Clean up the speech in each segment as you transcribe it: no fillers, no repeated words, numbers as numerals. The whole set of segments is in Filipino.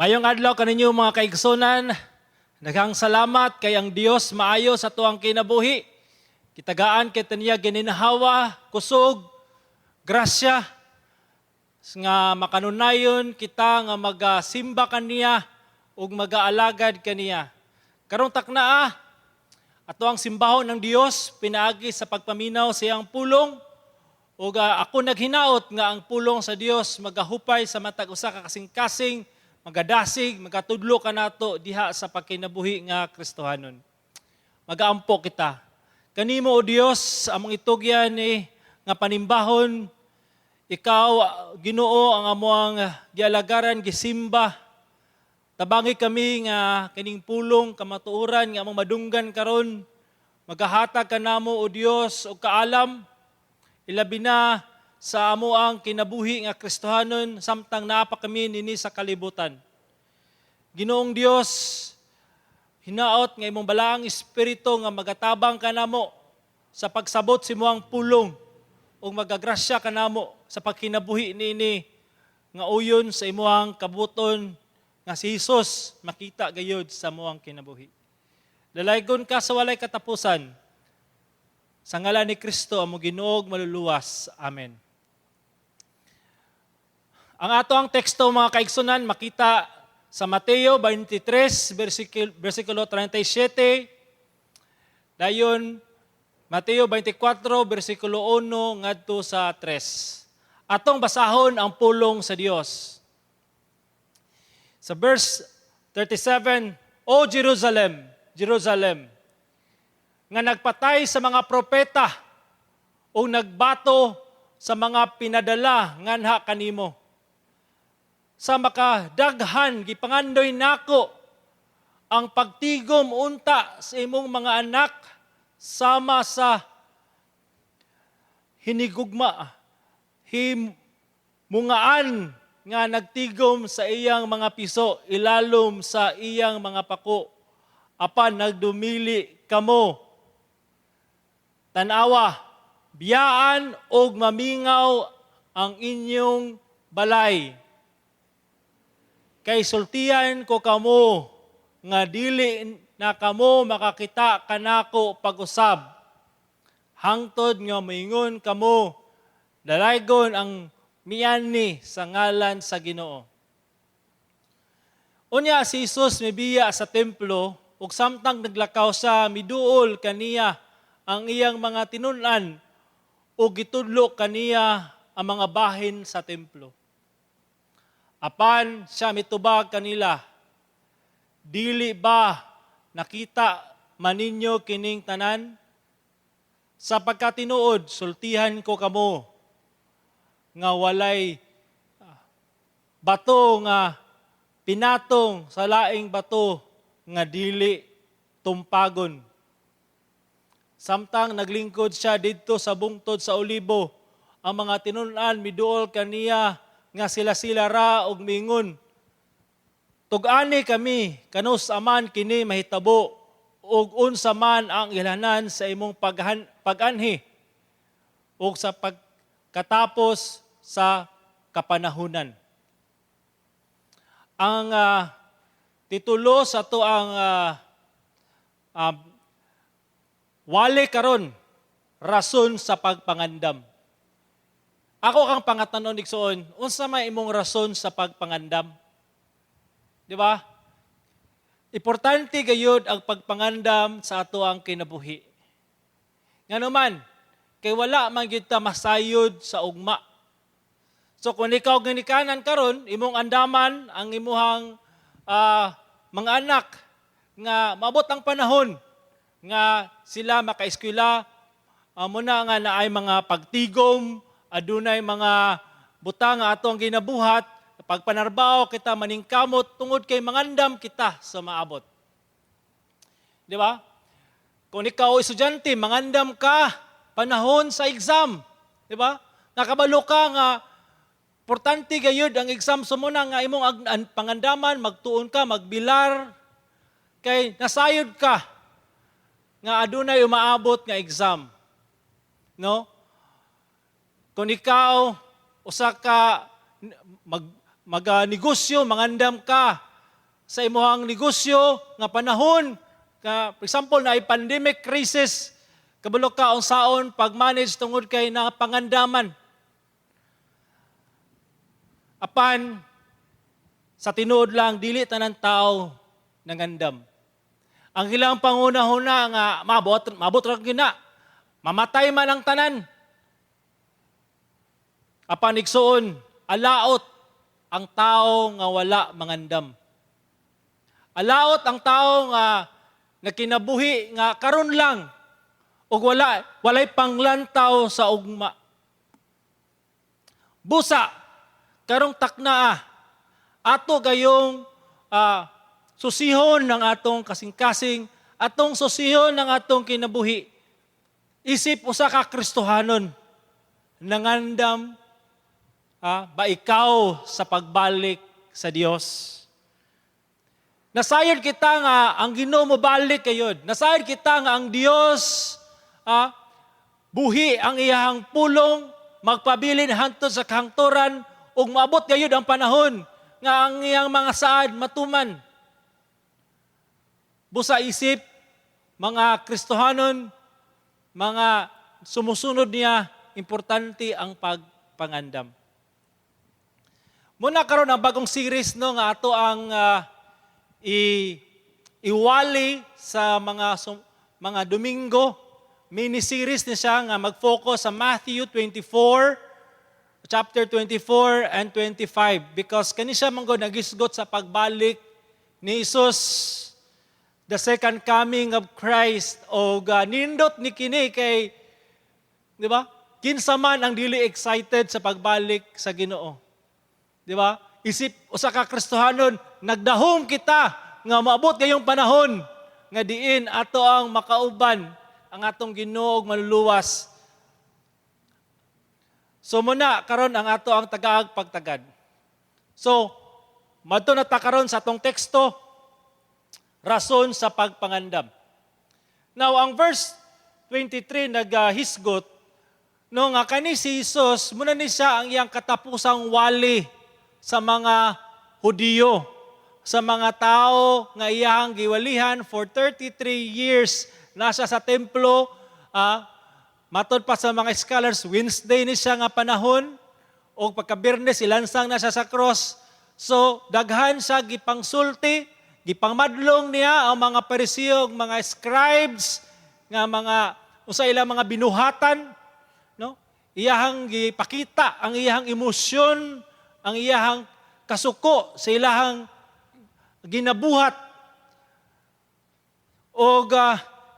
Mayong adlaw kaninyo mga kaigsunan, daghang salamat kay ang Dios maayo sa tuang kinabuhi. Kitagaan kita niya gininhawa, kusog, grasya, nga makanunayon kita nga magasimba kaniya ug magaalagad kaniya. Karong taknaa, ato ang simbahon ng Dios pinaagi sa pagpaminaw sa iyang pulong ug ako naghinaot nga ang pulong sa Dios magahupay sa matag usa ka kasing-kasing, magadasig, magatudlo ka nato diha sa pagkinabuhi nga Kristohanon. Magaampo kita. Kanimo o Dios among itugyan ni nga panimbahon, ikaw Ginoo ang amuang gialagaran gisimba. Tabangi kami nga kining pulong kamatuoran nga among madunggan karon. Magahatag kanamo o Dios og kaalam ilabi na sa amuang kinabuhi nga Kristohanon samtang naapa kami nini sa kalibutan. Ginoong Dios, hinaot nga imong balaang espiritu nga magatabang kanamo sa pagsabot si muang pulong ug magagrasya kanamo sa pagkinabuhi nini nga uyon sa imuang kabuton nga si Jesus makita gayud sa muang kinabuhi. Dalaygon ka sa walay katapusan. Sa ngalan ni Kristo amo Ginoo maluluwas. Amen. Ang ato ang teksto mga kaigsunan makita sa Mateo 23 versikulo 37. Dayon Mateo 24 versikulo 1 ngadto sa 3. Atong basahon ang pulong sa Dios. Sa verse 37, O Jerusalem, Jerusalem, nga nagpatay sa mga propeta o nagbato sa mga pinadala nganha kanimo. Sa makadaghan gipangandoy nako ang pagtigom unta sa imong mga anak sama sa hinigugma, himungaan nga nagtigom sa iyang mga piso, ilalom sa iyang mga pako, apan nagdumili kamo. Tanawa, biyaan og mamingaw ang inyong balay. Kay sultihan ko kamo nga dili na kamo makakita kanako pag-usab. Hangtod nga moingon kamo, dalaygon ang miyani sa ngalan sa Ginoo. Unya si Jesus mibiya sa templo ug samtang naglakaw sa miduol kaniya ang iyang mga tinun-an o gitudlo kaniya ang mga bahin sa templo. Apan siya mitubag kanila, dili ba nakita maninyo kining tanan? Sa pagkatinuod, sultihan ko kamo nga walay bato nga pinatong sa laing bato nga dili tumpagon. Samtang naglingkod siya didto sa bungtod sa Olibo, ang mga tinun-an miduol kaniya nga sila ra og mingon. Tug-ani kami kanus aman kini mahitabo ug unsa man ang ilhanan sa imong pag-anhi ug sa pagkatapos sa kapanahunan. Ang titulo sa to ang wali karon, rason sa pagpangandam. Ako kang pangatanon igsoon, unsa may imong rason sa pagpangandam? Di ba? Importante gayud ang pagpangandam sa ato ang kinabuhi. Nganuman, kay wala man gyud ta masayod sa ugma. So kung ikaw ginikanan karon, imong andaman ang imuhang mga anak nga maabot ang panahon nga sila makaeskwela, muna nga na ay mga pagtigom, adunay mga butang nga atong ginabuhat, pagpanarbaho kita maningkamot, tungod kay mangandam kita sa maabot. Di ba? Kung ikaw estudyante, mangandam ka panahon sa exam. Di ba? Nakabalo ka nga, importante gayud ang exam so muna nga imong pangandaman, magtuon ka, magbilar, kay nasayod ka nga adunay umaabot nga exam. No? Kung ikaw usa ka magnegosyo, mangandam ka, sa imuhang negosyo nga panahon, for example, na pandemic crisis, kabalo ka unsaon pag-manage tungod kay na pangandaman. Apan, sa tinuod lang, dili tanan tao nangandam. Ang ilang panguna-huna nga, mabot ra gina, mamatay man ang tanan. Apan igsuon, alaot ang tao nga wala mangandam. Alaot ang tao nga nakinabuhi nga karon lang ug walay panglantaw sa ugma. Busa karong taknaa ato gayong susihon ng atong kasing-kasing, atong susihon ng atong kinabuhi. Isip usa ka Kristohanon, nangandam ba ikaw sa pagbalik sa Dios? Nasayod kita nga ang Ginoo mo balik kayod. Nasayod kita nga ang Dios buhi ang iyang pulong, magpabilin hangtod sa kahangturan ug maabot gayud ang panahon nga ang iyang mga saad matuman. Busa isip, mga Kristohanon, mga sumusunod niya, importante ang pagpangandam. Muna karon ang bagong series no nga ato ang iwali sa mga Domingo. Mini-series ni siya nga mag-focus sa Matthew 24, chapter 24 and 25 because kani siya manggo nagisgot sa pagbalik ni Jesus, the second coming of Christ o nindot ni kini kay di ba? Kinsa man ang dili excited sa pagbalik sa Ginoo. Di ba? Isip usa ka Kristohanon, nagdahom kita nga maabot gayong panahon nga diin ato ang makauban ang atong Ginoo ug maluluwas. So muna, karon ang ato ang tagaag pagtagad. So, madto na ta karon sa atong teksto, rason sa pagpangandam. Now, ang verse 23 naghisgot, no nga kani si Jesus, muna ni siya ang iyang katapusang wali sa mga Hudiyo, sa mga tao nga iyang giwalihan for 33 years nasa sa templo, matod pa sa mga scholars, Wednesday ni siya nga panahon, o pagka-Biyernes, ilansang na siya sa cross. So, daghan siya gipangsulti, gipangmadlong niya ang mga Pariseo, mga scribes, nga mga, usa ilang mga binuhatan, no? Iyahang gipakita, ang iyahang emosyon, ang iyahang kasuko sa ilahang ginabuhat. O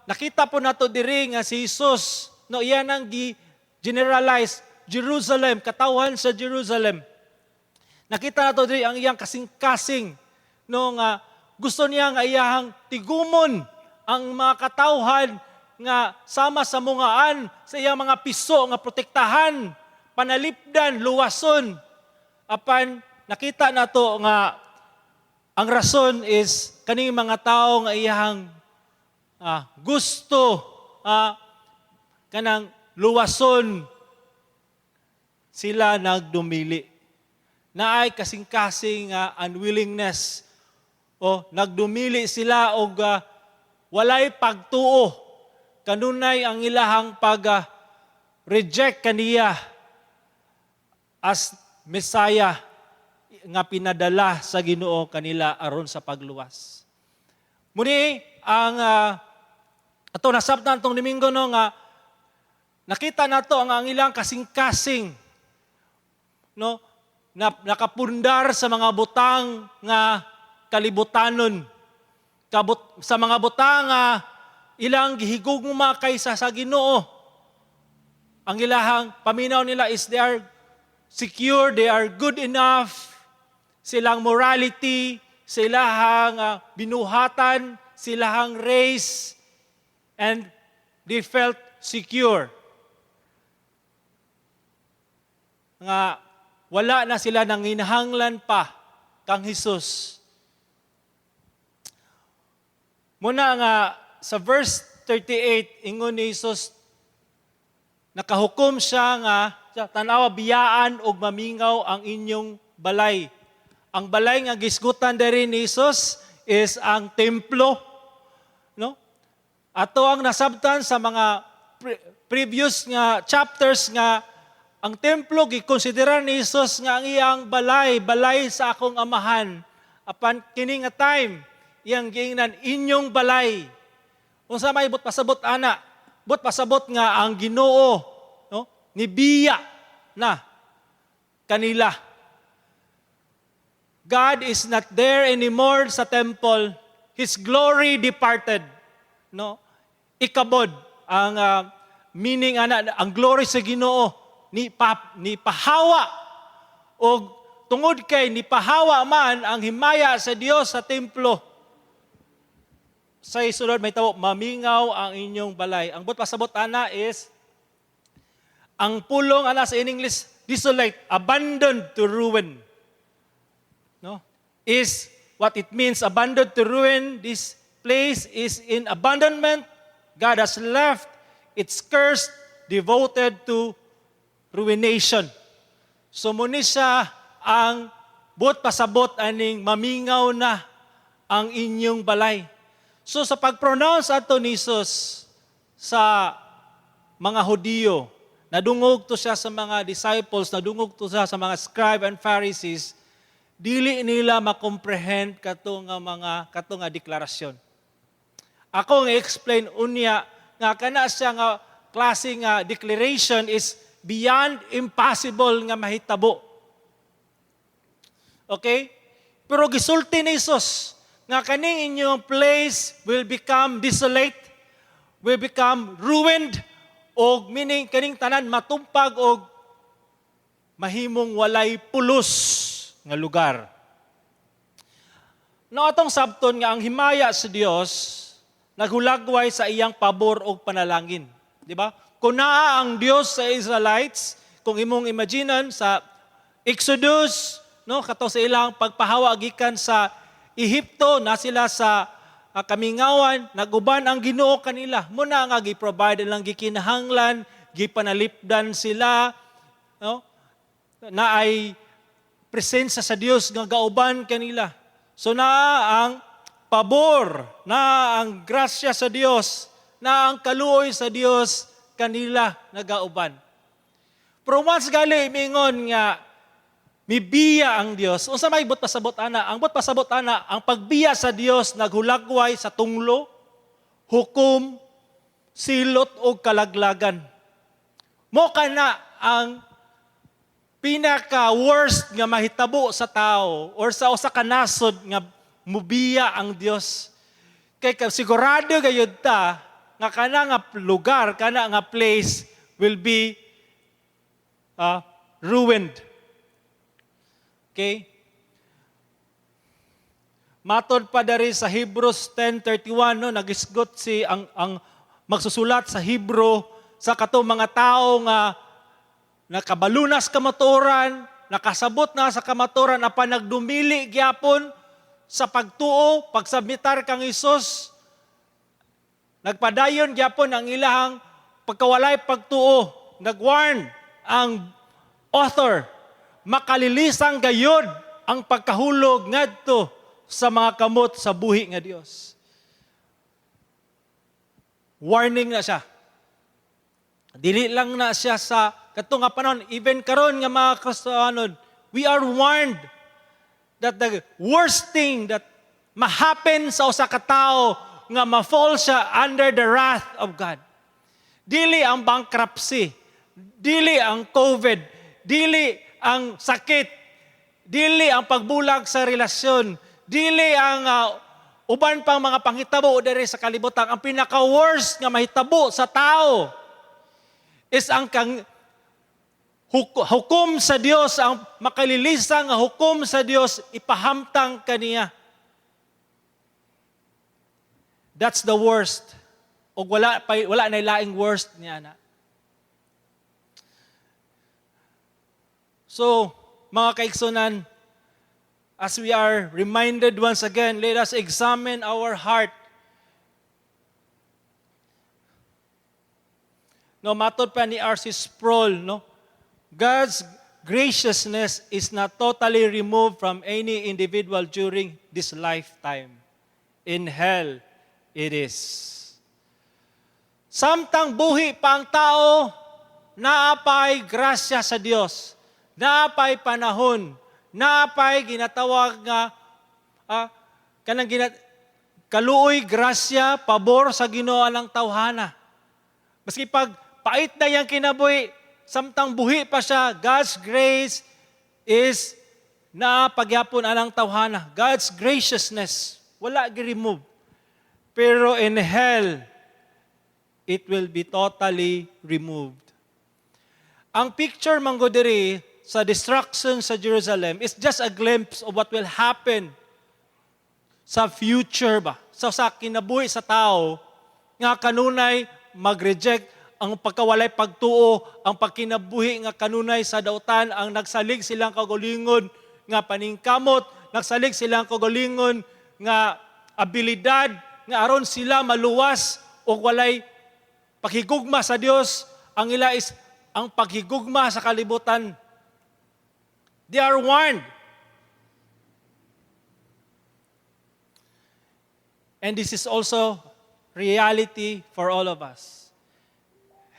nakita po nato diri nga si Jesus, no, iyan ang generalize Jerusalem, katawhan sa Jerusalem. Nakita nato diri ang iyang kasing-kasing, no, nga gusto niya nga iyahang tigumon ang mga katawhan nga sama sa mungaan sa iyang mga piso nga protektahan, panalipdan, luwason. Apan nakita nato nga ang rason is kaning mga tao nga iyahang gusto kanang luwason, sila nagdumili. Naay kasing-kasing unwillingness o nagdumili sila og walay pagtuo. Kanunay ang ilahang reject kaniya as Messiah nga pinadala sa Ginoo kanila aron sa pagluwas. Muni ang ato nasabtan tong Domingo no nga nakita nato ang ilang kasing-kasing no nakapundar sa mga butang nga kalibutanon. Sa mga butang ilang gihigugma kaysa sa Ginoo. Ang ilahang paminaw nila is they are secure, they are good enough. Silang morality, silang binuhatan, silang race, and they felt secure. Nga wala na sila nang hinahanglan pa kang Hesus. Muna nga sa verse 38, ingon ni Jesus, nakahukom siya nga tanawa biyaan og mamingaw ang inyong balay. ang balay nga gisgutan diri ni Jesus is ang templo, no? Ato ang nasabtan sa mga previous nga chapters nga ang templo gikonsidera ni Jesus nga ang iyang balay sa akong amahan. Apan kini nga time, iyang giingnan inyong balay. Unsa may but pasabot ana? But pasabot nga ang Ginoo, no? Nibiya na kanila. God is not there anymore sa temple. His glory departed. No? Ikabod ang meaning ang glory sa Ginoo ni pahawa o tungod kay ni pahawa man ang himaya sa Dios sa templo. Sa isunod may tawag mamingaw ang inyong balay. Ang but pasabot ana is ang pulong ana sa in English desolate, abandoned to ruin. No? Is what it means, abandoned to ruin. This place is in abandonment. God has left. It's cursed, devoted to ruination. So muni siya ang but pasabot aning mamingaw na ang inyong balay. So sa pag-pronounce ato ni Jesus sa mga Hudiyo, nadungog to siya sa mga disciples, nadungog to siya sa mga scribe and Pharisees, dili nila makomprehend kato nga deklarasyon. Ako nga explain unya nga kana siya nga klase nga declaration is beyond impossible nga mahitabo. Okay? Pero gisulti ni Jesus nga kaning inyong place will become desolate, will become ruined, o meaning kaning tanan matumpag og mahimong walay pulos nga lugar. No atong sabton nga ang himaya sa Dios naghulagway sa iyang pabor og panalangin, di ba? Kung naa ang Dios sa Israelites, kung imong imaginan sa Exodus, no, kato sa ilang pagpahawa gikan sa Ehipto, na sila sa kamingawan, naguban ang Ginoo kanila. Muna nga gi-provide lang gikinahanglan, gipanalipdan sila, no? Na ay presensya sa Dios nga gauban kanila. So na ang pabor, na ang grasya sa Dios, na ang kaluoy sa Dios kanila nagauban. Pero once gali mingon nga mibiya ang Dios. Unsa may but pasabot ana? Ang but pasabot ana, ang pagbiya sa Dios naghulagway sa tunglo, hukom, silot o kalaglagan. Mo kana ang pinaka-worst nga mahitabo sa tao or sa usa ka nasod nga mubiya ang Dios. Kay sigurado gayud ta nga kana nga lugar, kana nga place will be ruined. Okay? Matod pa dari sa Hebrews 10:31, no, nagisgot si ang magsusulat sa Hebrew sa katong mga tao nga nakabalunas kamaturan, nakasabot na sa kamaturan, apan nagdumili gyapon sa pagtuo, pagsabmitar kang Hesus, nagpadayon gyapon ang ilahang pagkawalay pagtuo, nagwarn ang author, makalilisang gayod ang pagkahulog ngadto sa mga kamot sa buhi nga Dios. Warning na siya. Dili lang na siya sa katong nga panahon, even karon nga mga Kristiyanon, we are warned that the worst thing that ma-happen sa usa ka tawo nga ma-fall siya under the wrath of God. Dili ang bankruptcy, dili ang COVID, dili ang sakit, dili ang pagbulag sa relasyon, dili ang uban pang mga panghitabo diri sa kalibutan. Ang pinaka-worst nga mahitabo sa tao is ang hukom sa Dios, ang makalilisang hukom sa Dios, ipahamtang kaniya. That's the worst. O wala na ilaing worst niya na. So, mga kaigsunan, as we are reminded once again, let us examine our heart. No, matod pa ni R.C. Sproul, no? God's graciousness is not totally removed from any individual during this lifetime. In hell, it is. Samtang buhi pa ang tao, naapay grasya sa Dios, naapay panahon, naapay ginatawag nga kaluoy grasya, pabor sa Ginoo ang tawhana. Maski pag pait na yang kinabuhi, samtang buhi pa siya, God's grace is na pagyapon anang tawhana. God's graciousness, wala gi-remove. Pero in hell, it will be totally removed. Ang picture manggo diri sa destruction sa Jerusalem is just a glimpse of what will happen sa future ba? Sa kinabuhi sa tao, nga kanunay mag-reject ang pagkawalay pagtuo, ang pagkinabuhi nga kanunay sa dautan, ang nagsalig silang kagalingon nga paningkamot, nagsalig silang kagalingon nga abilidad, nga aron sila maluwas o walay paghigugma sa Dios, ang ila is ang paghigugma sa kalibutan. They are warned. And this is also reality for all of us.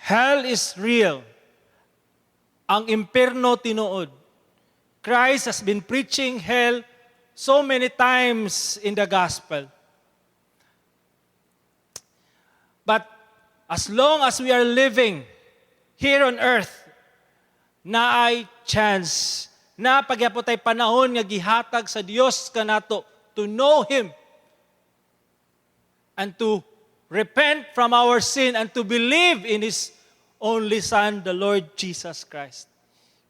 Hell is real. Ang impierno tinuod. Christ has been preaching hell so many times in the gospel. But as long as we are living here on earth, na ay chance, na pagyapon tay panahon nga gihatag sa Dios kanato to know Him and to repent from our sin and to believe in His only Son, the Lord Jesus Christ.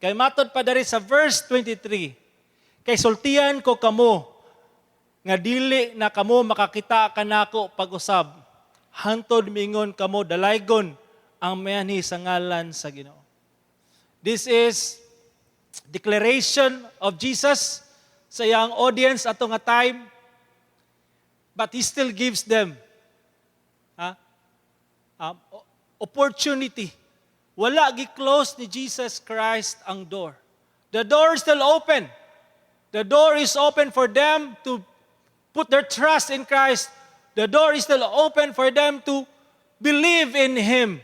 Kay matod pa dari sa verse 23, kay sultian ko kamo, nga dili na kamo makakita kanako pag-usab, hantod mingon kamo dalaygon ang mayani sa ngalan sa Ginoo. This is declaration of Jesus sa iyang audience ato nga time, but He still gives them opportunity. Wala gi-close ni Jesus Christ ang door. The door is still open. The door is open for them to put their trust in Christ. The door is still open for them to believe in Him,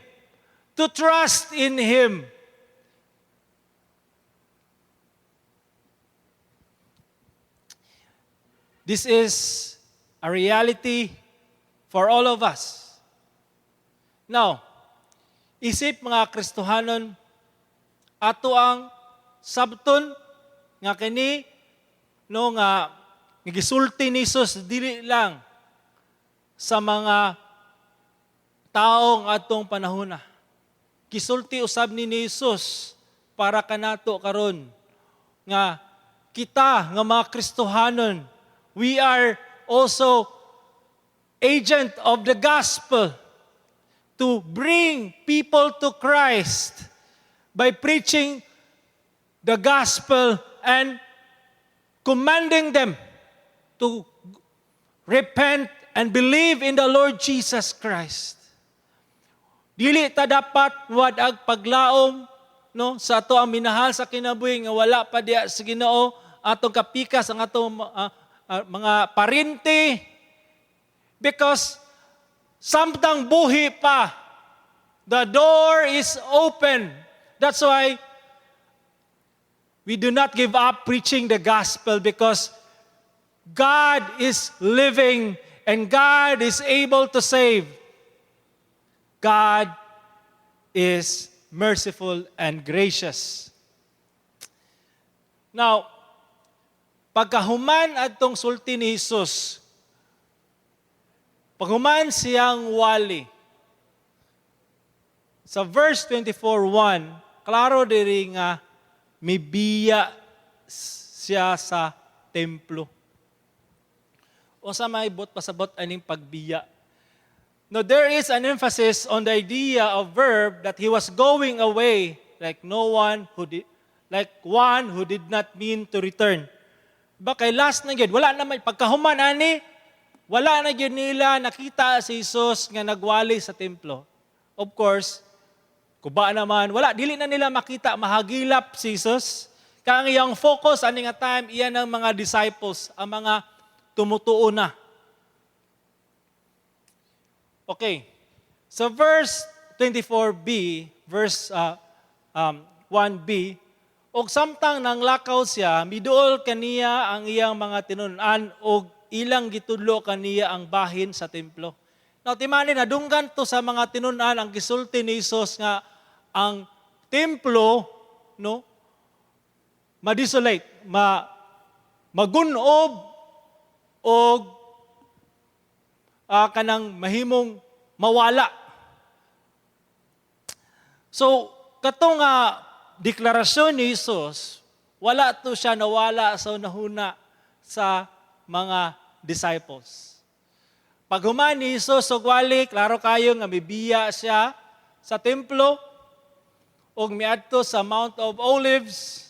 to trust in Him. This is a reality for all of us. Now, isip mga Kristohanon, ato ang sabton nga kini no nga gisulti ni Jesus dili lang sa mga taong atong panahona. Gisulti usab ni Jesus para kanato karon nga kita nga mga Kristohanon, we are also agent of the gospel to bring people to Christ by preaching the gospel and commanding them to repent and believe in the Lord Jesus Christ. Dili ta dapat wad ag paglaom no sa ato ang minahal sa kinabuhi nga wala pa diya sa Ginoo, atong kapikas ang atong mga parinti, because samtang buhi pa, the door is open. That's why we do not give up preaching the gospel, because God is living and God is able to save. God is merciful and gracious. Now, pagkahuman adtong sulti ni Jesus, paghuman siyang wali, sa verse 24:1, klaro diri nga mibiya siya sa templo. Unsa may bot pasabot aning pagbiya? No, there is an emphasis on the idea of verb that he was going away like one who did not mean to return. Bakay last na gyud, wala na may pagkahuman ani, wala na gyud nila nakita si Jesus nga nagwali sa templo. Of course, kuba naman, dili na nila makita mahagilap si Jesus. Kaya ang iyang focus, ani nga time, iyan ang mga disciples, ang mga tumutuo na. Okay. So verse 24b, verse 1b, og samtang nang lakaw siya, miduol kaniya ang iyang mga tinunan og ilang gitudlo kaniya ang bahin sa templo. Now, timani na dunggan to sa mga tinunan ang gisulti ni Jesus nga ang templo, no, ma-desolate, magunob og kanang mahimong mawala. So, katong deklarasyon ni Jesus, wala to siya nawala sa unahuna sa mga disciples. Pag human ni Jesus og wali, klaro kayo nga mibiya siya sa templo og miadto sa Mount of Olives.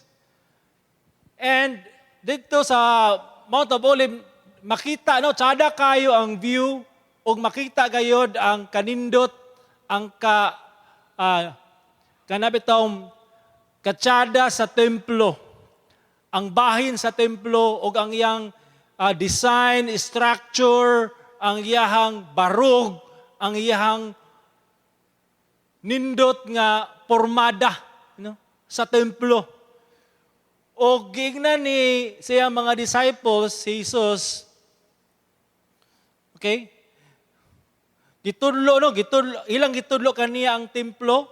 And dito sa Mount of Olives, makita, no, tsada kayo ang view og makita gayod ang kanindot, ang kanabitong katsada sa templo, ang bahin sa templo og ang iyang design, structure, ang iyahang barog, ang iyahang nindot nga pormada, no, sa templo. O giingnan ni siya mga disciples, si Jesus, okay? Ilang gitudlo kaniya ang templo.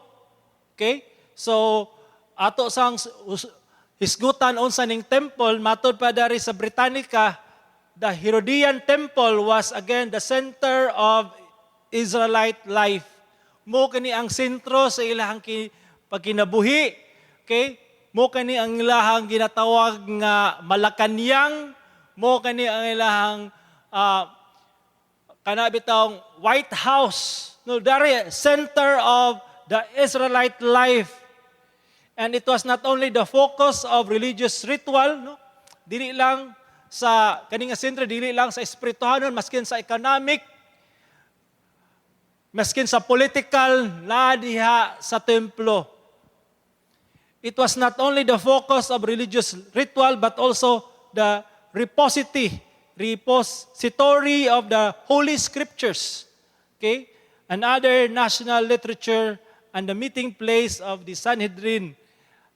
Okay? So, ato sang hisgutan unsa ning temple, matod pa dari sa Britannica, the Herodian temple was again the center of Israelite life. Mo kani ang sentro sa ilahang pagkinabuhi. Okay? Mo kani ang ilahang ginatawag nga Malacanang, mo kani ang ilahang kanabitang White House, no, dari center of the Israelite life. And it was not only the focus of religious ritual, no, dili lang sa kaning center, dili lang sa espirituhanon, maskin sa economic, maskin sa political, na diha sa templo. It was not only the focus of religious ritual, but also the repository of the Holy Scriptures, okay, and other national literature, and the meeting place of the Sanhedrin,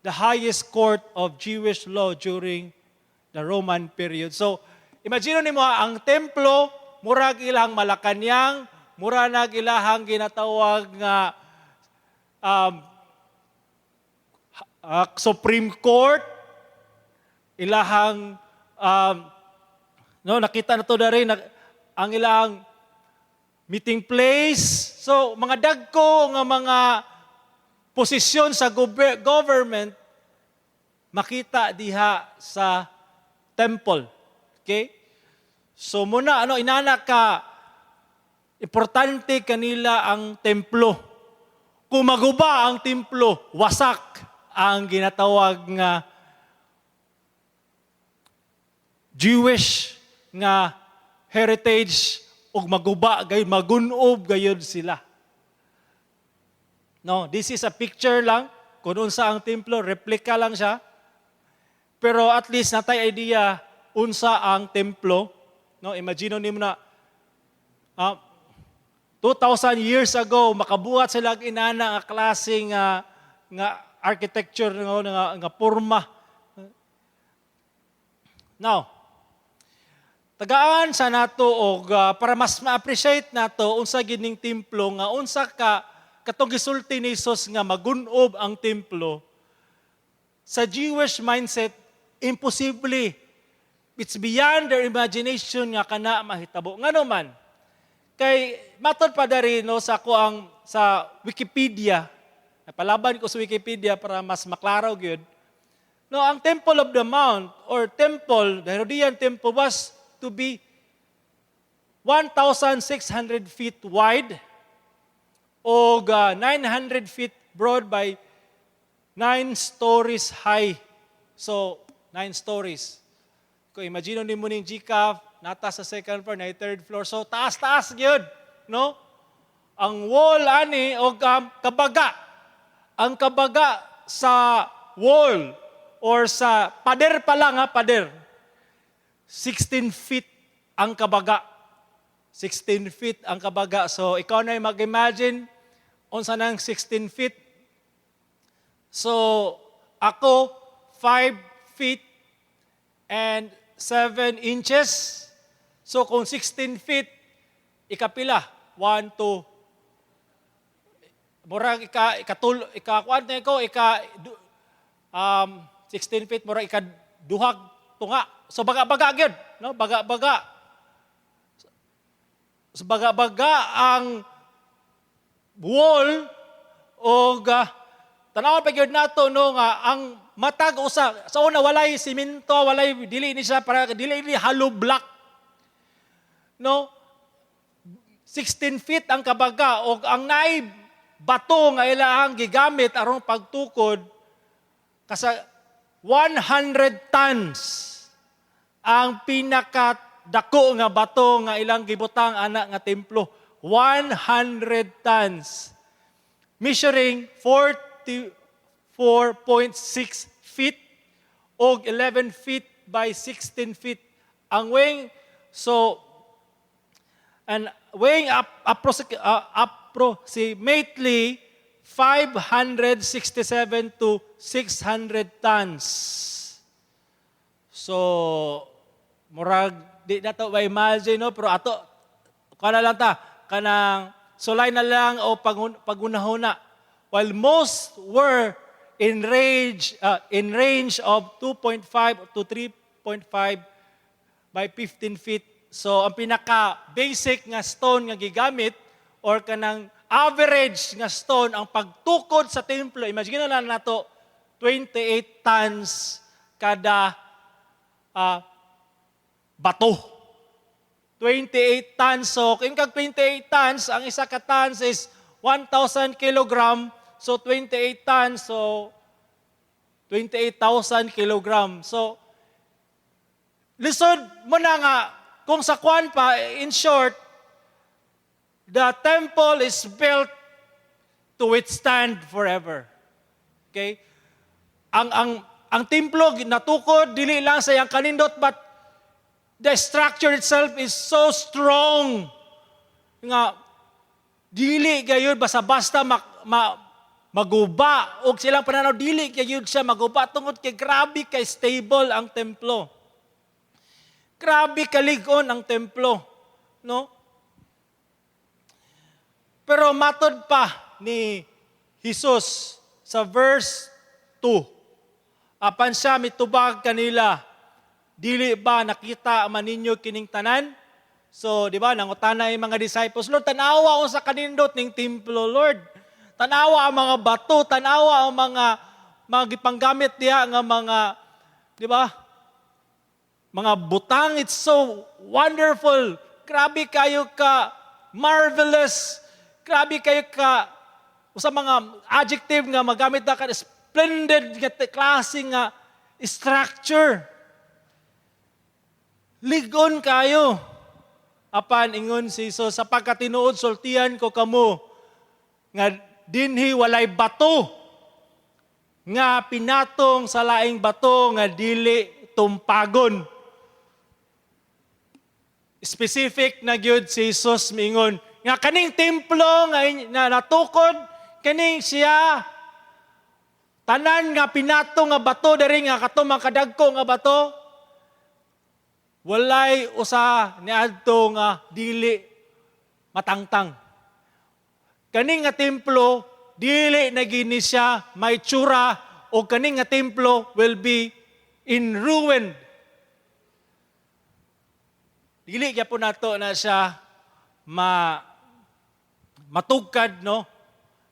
the highest court of Jewish law during the Roman period. So, imagine nimo ang templo, murag ilang Malacanang, murag ilahang ginatawag nga Supreme Court, ilahang no, nakita na to dari ang ilang meeting place. So, mga dagko nga mga posisyon sa government makita diha sa temple. Okay? So, muna inana ka importante kanila ang templo. Kung maguba ang templo, wasak ang ginatawag nga Jewish nga heritage ug maguba gayud, magunob gayud sila. No, this is a picture lang kung unsa ang templo, replika lang siya. Pero at least natay idea unsa ang templo. No, imagine nimo na 2,000 years ago makabuhat sila og inana nga klase nga architecture nga porma. Now, tagaan sa nato og para mas ma-appreciate nato unsa gining templo nga unsa katong gisulti ni Jesus nga magunob ang templo. Sa Jewish mindset, imposible. It's beyond their imagination nga kana mahitabo. Ngano man, kay matod pa dari no sa Wikipedia, napalaban ko sa Wikipedia para mas maklaraw gyud. No, ang Temple of the Mount or temple, the Herodian temple was to be 1,600 feet wide o 900 feet broad by 9 stories high. So, 9 stories. Kung imagine mo ning GCAF, nata sa second floor, na third floor. So, taas-taas gyud, no? Ang wall ani o kabaga. Ang kabaga sa wall or sa pader pa lang pader, 16 feet ang kabaga. 16 feet ang kabaga. So, ikaw na mag-imagine, unsa nang 16 feet. So, ako, 5 feet and 7 inches. So, kung 16 feet, ikapila, 1, 2, murag ikakuan na ko, 16 feet, murag ikaduhag tunga. So, baga-baga gyud, no? Baga-baga. So, baga-baga ang wall o tanawan pa gyud nato no nga ang matag usa sa una walay simento, walay dili ni siya para dili ni hollow block. No? 16 feet ang kabaga o ang naay bato nga ilahang gigamit aron pagtukod kasa 100 tons ang pinakadako nga bato nga ilang gibutang anak nga templo. 100 tons. Measuring 44.6 feet o 11 feet by 16 feet. Ang weighing, weighing approximately 567 to 600 tons. So, murag, di na to ma-imagine, no? Pero ato, kana lang ta, kanang sulay na lang o pagunahuna. While most were in range of 2.5 to 3.5 by 15 feet. So, ang pinaka-basic nga stone nga gigamit or kanang average nga stone ang pagtukod sa templo. Imagine na lang nato 28 tons kada bato. 28 tons. So, kung kag 28 tons, ang isa ka tons is 1,000 kilogram. So, 28 tons. So, 28,000 kilogram. So, lisod mo na nga, kung sa kwan pa, in short, the temple is built to withstand forever. Okay? Ang templo, natukod, dili lang sa yang kanindot, but the structure itself is so strong nga dili gayud basta-basta maguba og silang pananaw dili gayud siya maguba tungod kay grabe kay stable ang templo. Grabe kalig-on ang templo, no? Pero matod pa ni Jesus sa verse 2. Apan siya mitubag kanila, dili ba nakita man ninyo kining tanan? So, di ba, nangutana yung mga disciples, Lord, tanawa ako sa kanindot ning templo, Lord. Tanawa ang mga bato, tanawa ang mga gipanggamit diha nga mga, di ba, mga butang. It's so wonderful. Grabe kayo ka marvelous. Grabe kayo ka sa mga adjective nga magamit na ka splendid nga klase nga structure. Ligon kayo. Apan ingon si Jesus, sapagkat tinuod sultihan ko kamo nga dinhi walay bato nga pinatong sa laing bato nga dili tumpagon. Specific na gyud si Jesus mingon nga kaning templo nga natukod kaning siya tanan nga pinatong nga bato diri nga katumang kadagko nga bato. Walay usa niadto nga dili matangtang. Kaning nga templo dili na gini siya may tsura o kaning nga templo will be in ruin. Dili gyapon nato na siya matugkad, no?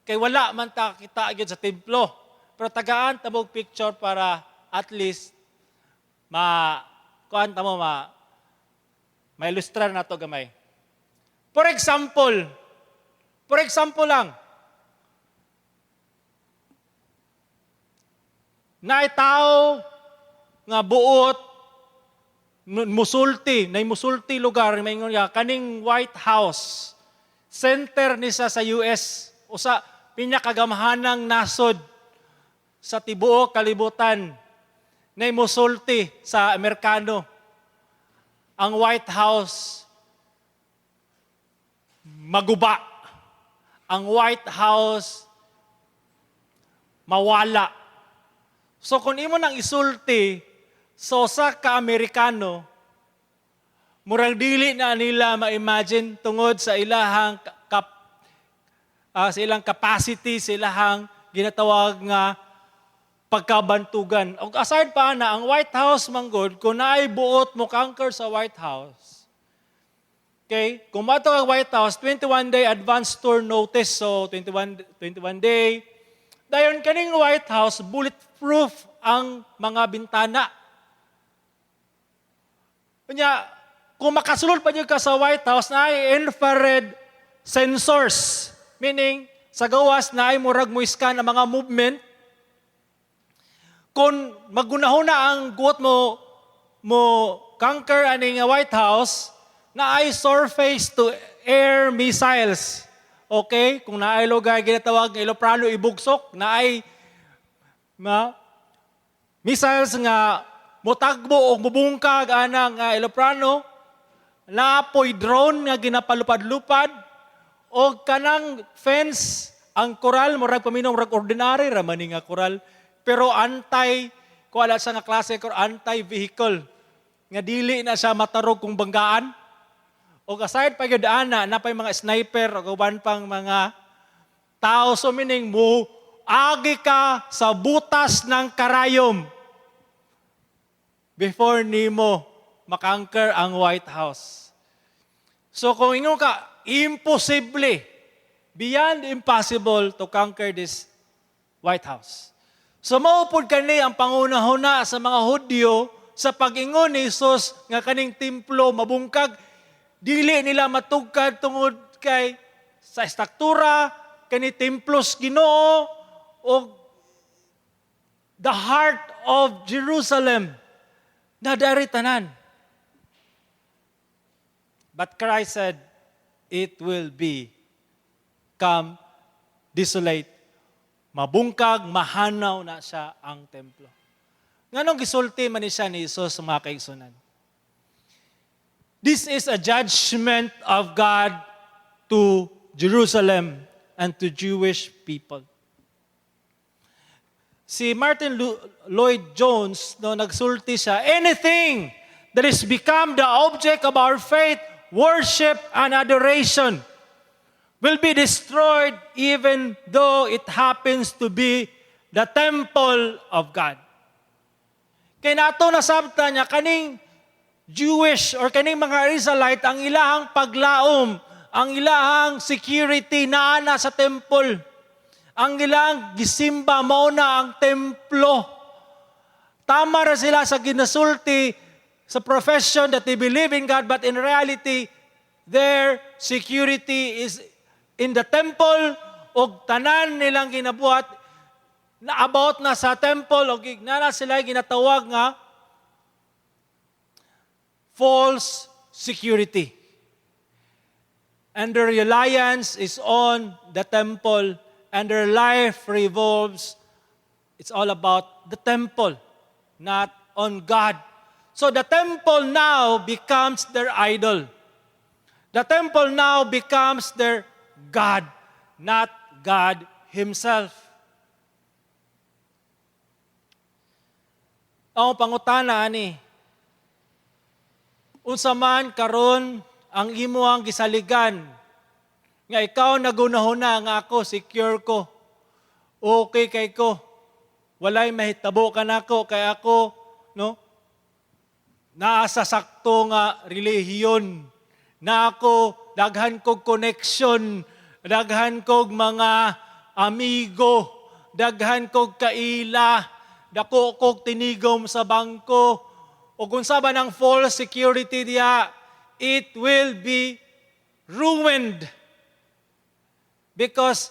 Kay wala man ta kita gyud sa templo. Pero tagaan tabog picture para at least kuan ta mo ma-illustra na to gamay. For example lang, na tao nga buot musulti lugar may kaning White House center ni sa US usa pinakagamhanang nasod sa tibuok kalibutan. na imusulti sa Amerikano. Ang White House maguba. Ang White House mawala. So kung imo nang isulti so sa ka-Amerikano, murag dili na nila ma-imagine tungod sa ilahang sa ilang capacity, sa ilahang ginatawag nga pagkabantugan. O aside pa na ang White House manggod, kung naay buot mo conquer sa White House, okay, kung mato ang White House, 21-day advance tour notice, so 21 day, dayon kaning White House, bulletproof ang mga bintana. Kanya, kung makasulod pa niyo ka sa White House, na ay infrared sensors, meaning, sa gawas na ay murag mo scan ang mga movement. Kung magunahon na ang guot mo conquer aning White House, na ay surface to air missiles. Okay? Kung na ay lugar ginatawag ng eroplano ibugsok, na ay missiles nga motagbo o mubungkag anang eroplano, naapoy drone nga ginapalupad-lupad, o kanang fence, ang koral, murag paminong murag ordinary ramani nga koral, pero kuala sa nga klase ko, anti-vehicle, nga dili na siya matarog kung banggaan. O aside pa yun napay mga sniper, o uban pang mga tao, so meaning mo, agi ka sa butas ng karayom before nimo makangker ang White House. So kung ingon ka, imposible, beyond impossible to conquer this White House. So maupod kani ang pangunahuna sa mga Hudyo sa pag-ingon ni Jesus nga kaning templo mabungkag, dili nila matugkad tungod kay sa struktura kani templos Ginoo o the heart of Jerusalem na dari tanan. But Christ said, it will become desolate. Mabungkag, mahanaw na siya ang templo. Nganong gisulti man ni siya ni Jesus sa mga kaigsunan? This is a judgment of God to Jerusalem and to Jewish people. Si Martin Lloyd-Jones, no, nagsulti siya, anything that is become the object of our faith, worship, and adoration will be destroyed even though it happens to be the temple of God. Kaya nato nasabta niya, kaning Jewish or kaning mga Israelite, ang ilahang paglaom, ang ilahang security naana sa temple, ang ilahang gisimba mauna ang templo. Tama ra sila sa ginasulti sa profession that they believe in God, but in reality, their security is in the temple o tanan nilang ginabuhat na about na sa temple o na sila ginatawag nga false security. And their reliance is on the temple and their life revolves, it's all about the temple, not on God. So the temple now becomes their idol. The temple now becomes their God, not God Himself. Ang pangutana ani, unsa man karon ang imo ang gisaligan, nga ikaw nagunahuna nga ako, secure ko, okay kay ko, walay mahitabo ka nako kay ako, no? Naasa sakto nga relihiyon, na ako daghan kog connection, daghan kog mga amigo, daghan kog kaila, dako kog tinigom sa bangko, o kung saba ng false security diya, it will be ruined. Because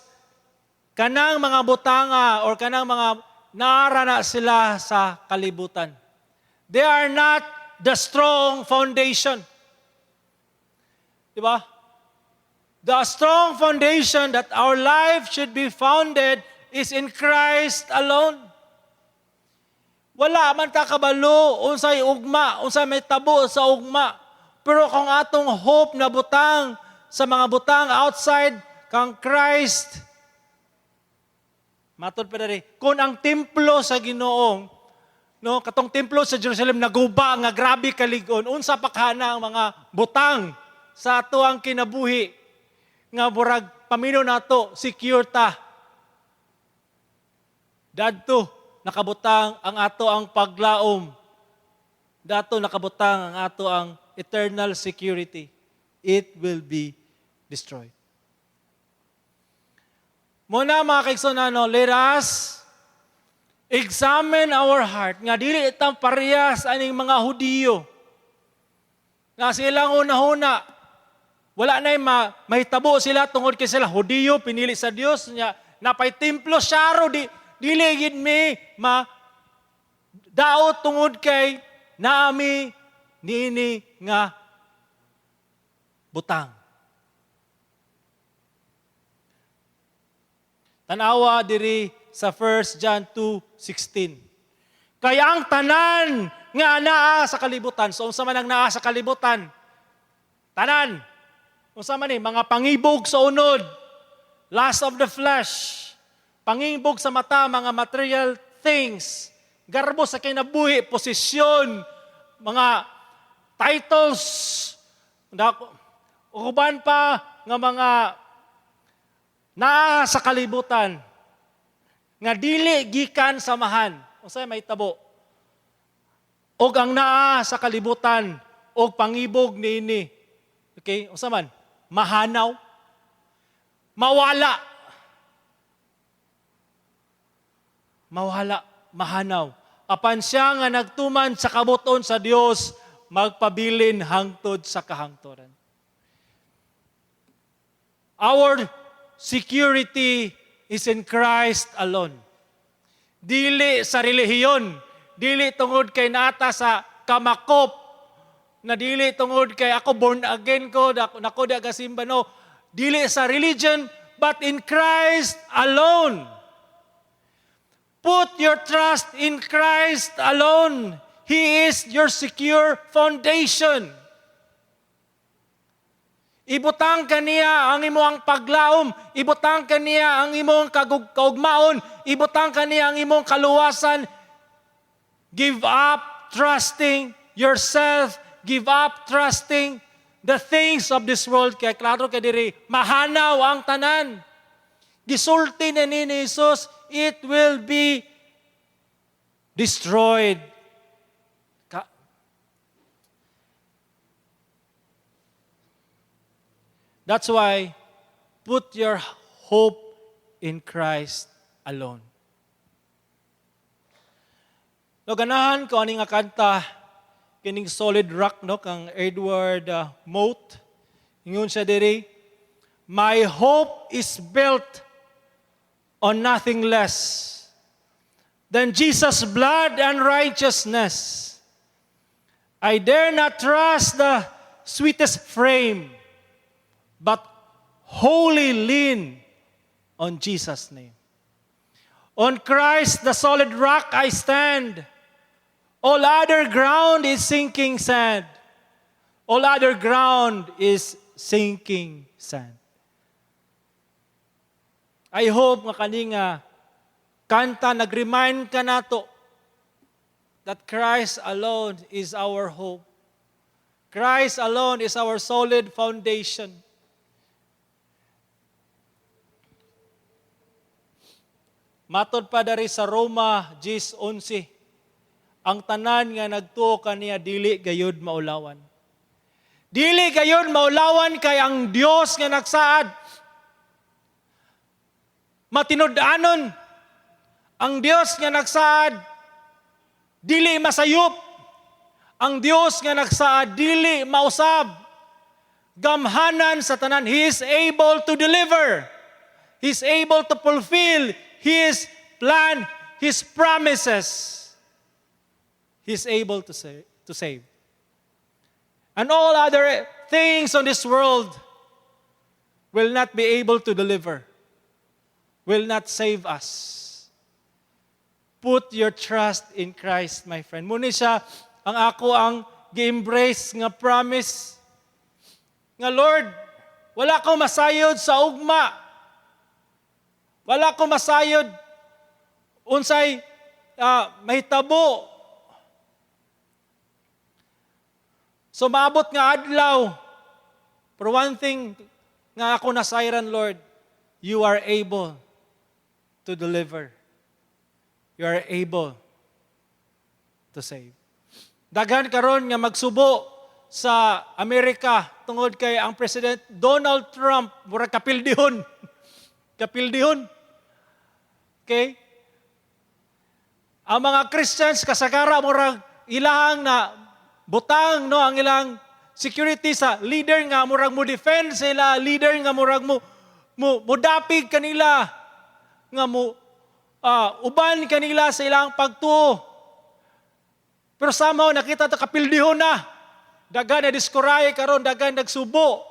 kanang mga butanga or kanang mga narana sila sa kalibutan. They are not the strong foundation. Diba? The strong foundation that our life should be founded is in Christ alone. Wala man ta kabalo, unsay ugma, unsay may tabo sa ugma. Pero kung atong hope na butang sa mga butang outside kang Christ, matod pa dali, kung ang templo sa Ginoong, no, katong templo sa Jerusalem naguba nga grabe kaligon, unsa pa kana ang mga butang sa ato ang kinabuhi nga burag pamino nato secure ta. Dadto nakabutang ang ato ang paglaom. Dato nakabutang ang ato ang eternal security. It will be destroyed. Muna mga kaigsoonano, let us examine our heart. Nga dili itang parehas aning mga Hudiyo. Nga silang una-una, wala na yung mahitabo sila tungod kay sila Hudiyo, pinili sa Dios niya, napay templo syaro, dili gid mi daot tungod kay naami niini nga butang. Tanawa diri sa 1 John 2:16. Kaya ang tanan nga naa sa kalibutan. So unsa man ang naa sa kalibutan? Tanan. Unsa man ni mga pangibog sa unod, lust of the flesh, pangibog sa mata, mga material things, garbo sa kinabuhi, posisyon, mga titles, uban pa nga mga naa sa kalibutan, nga dili gikan samahan. Unsay may tabo? Og ang naa sa kalibutan, og pangibog niini. Okay, unsa man? Mahanaw, mawala, mahanaw. Apan siya nga nagtuman sa kabuton sa Dios, magpabilin hangtod sa kahangturan. Our security is in Christ alone. Dili sa relihiyon, dili tungod kay nata sa kamakop, na dili tungod kay ako born again ko, nako di agasimba, no. Dili sa religion, but in Christ alone. Put your trust in Christ alone. He is your secure foundation. Ibutang kaniya ang imong paglaom, ibutang kaniya ang imong kaugmaon, ibutang kaniya ang imong kaluwasan. Give up trusting yourself, give up trusting the things of this world. Kaya klaro kay diri, mahanaw ang tanan. Gisulti na ni Jesus, it will be destroyed. That's why, put your hope in Christ alone. No, ganahan ko aning nga kanta, kining Solid Rock, no, kang Edward Mote. Ingon siya diri, my hope is built on nothing less than Jesus' blood and righteousness. I dare not trust the sweetest frame, but wholly lean on Jesus' name. On Christ, the solid rock, I stand. All other ground is sinking sand. All other ground is sinking sand. I hope nga kaninga kanta nag-remind ka nato that Christ alone is our hope. Christ alone is our solid foundation. Matod pa dari sa Roma 10:11, ang tanan nga nagtuo kaniya dili gayud maulawan. Dili gayud maulawan kay ang Dios nga nagsaad. Matinud-anon ang Dios nga nagsaad, dili masayop. Ang Dios nga nagsaad, dili mausab. Gamhanan sa tanan, He is able to deliver. He is able to fulfill His plan, His promises. He is able to save. And all other things on this world will not be able to deliver, will not save us. Put your trust in Christ, my friend. Muna siya ang ako ang gi-embrace nga promise nga Lord, wala ko masayod sa ugma. Wala ko masayod unsay mahitabo. So maabot nga adlaw. For one thing nga ako nasayran, Lord, you are able to deliver. You are able to save. Daghan karon nga magsubo sa Amerika tungod kay ang President Donald Trump murag kapildihon. Kapildihon. Okay? Ang mga Christians kasagara murag ilahang na butang no ang ilang security sa leader nga murag mo defend sila, leader nga murag mo dapig kanila nga mo uban kanila sa ilang pagtuo. Pero somehow nakita ta kapildihon na. Dagan na diskuray karon, dagan nagsubo.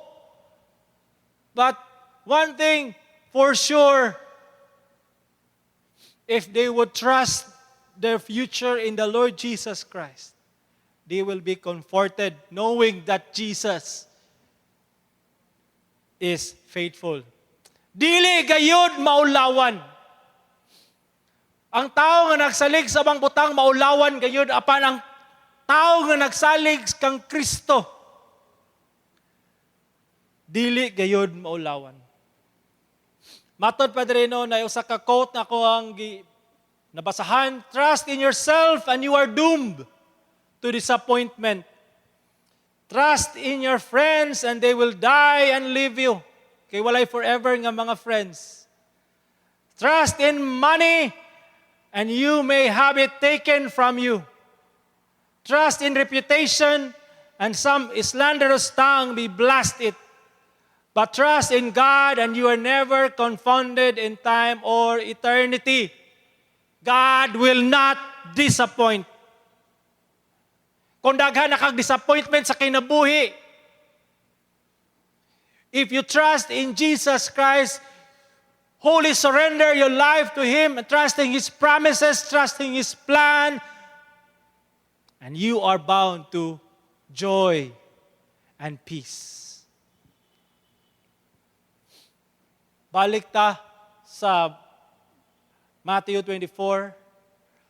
But one thing for sure, if they would trust their future in the Lord Jesus Christ, they will be comforted knowing that Jesus is faithful. Dili gayud maulawan. Ang tao nga nagsalig sa bang butang maulawan gayud apan ang tao nga nagsalig kang Kristo dili gayud maulawan. Matod Padrino na usa ka quote na ko ang nabasahan, trust in yourself and you are doomed to disappointment. Trust in your friends and they will die and leave you. Kay walay forever nga mga friends. Trust in money and you may have it taken from you. Trust in reputation, and some slanderous tongue may blast it. But trust in God, and you are never confounded in time or eternity. God will not disappoint. Kung daghan na kag disappointment sa kinabuhi, if you trust in Jesus Christ, wholly surrender your life to Him, and trusting His promises, trusting His plan, and you are bound to joy and peace. Balik ta sa Matthew 24.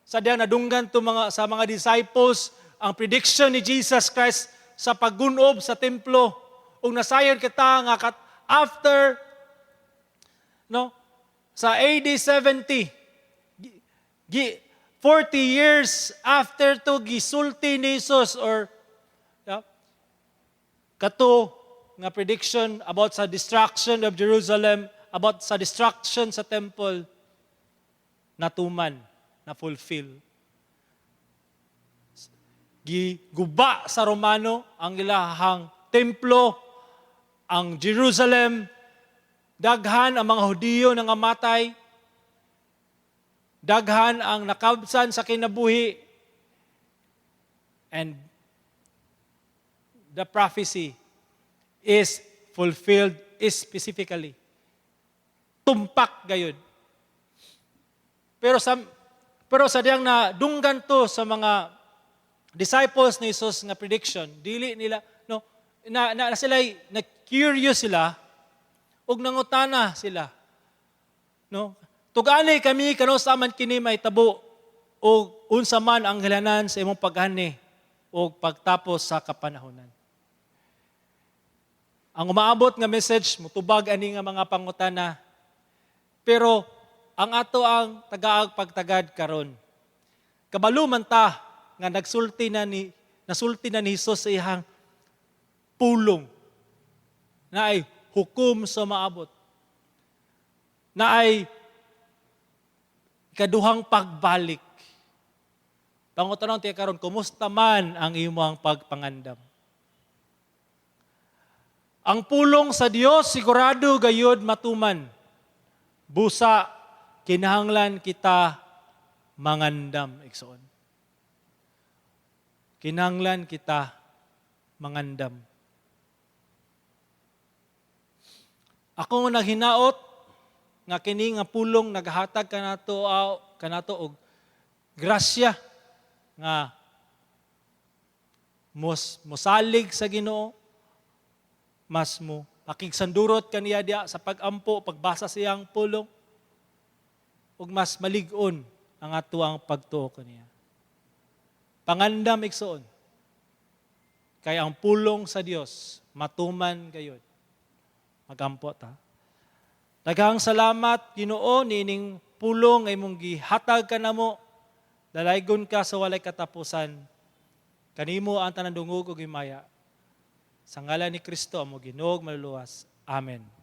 Sadya nadunggan to sa mga disciples ang prediction ni Jesus Christ sa paggunob sa templo. Ug nasayod kita nga after sa AD 70 40 years after to gisulti ni Jesus or kato nga prediction about sa destruction of Jerusalem, about sa destruction sa temple, natuman, na fulfill. Giguba sa Romano ang ilahang templo, ang Jerusalem, daghan ang mga Hudiyo nga namatay, daghan ang nakabsan sa kinabuhi, and the prophecy is fulfilled specifically. Tumpak gayon. Pero sa diyang na dunggan to sa mga disciples ni Jesus nga prediction, dili nila na sila na curious sila ug nangutana sila. Tugani kami kano sa man kini mahitabo o unsa man ang halanan sa imong paghani o pagtapos sa kapanahonan. Ang umaabot nga message mutubag ani nga mga pangutana. Pero ang ato ang tagaag pagtagad karon. Kabalo man ta nga nasulti na ni Hesus sa iyang pulong na ay hukom sa maabot. Na ay ikaduhang pagbalik. Pangutanong tiya karon, kumusta man ang imong pagpangandam? Ang pulong sa Dios sigurado gayud matuman. Busa kinahanglan kita mangandam igsoon. Kinahanglan kita mangandam. Ako nga naghinaot nga kini nga pulong naghatag kanato og grasya nga mosalig sa Ginoo, mas mo pakigsandurot kaniya diya sa pagampo, pagbasa siyang pulong, ug mas malig-on ang atuang pagtuo kaniya. Pangandam igsoon, kay ang pulong sa Dios matuman gayud. Magampo ta. Daghang salamat Ginoo nining pulong ay mong gihatag kanamo. Dalaygon ka sa walay katapusan. Kanimo ang tanan dungog ug himaya. Sa ngalan ni Kristo amo ginuog maluluwas. Amen.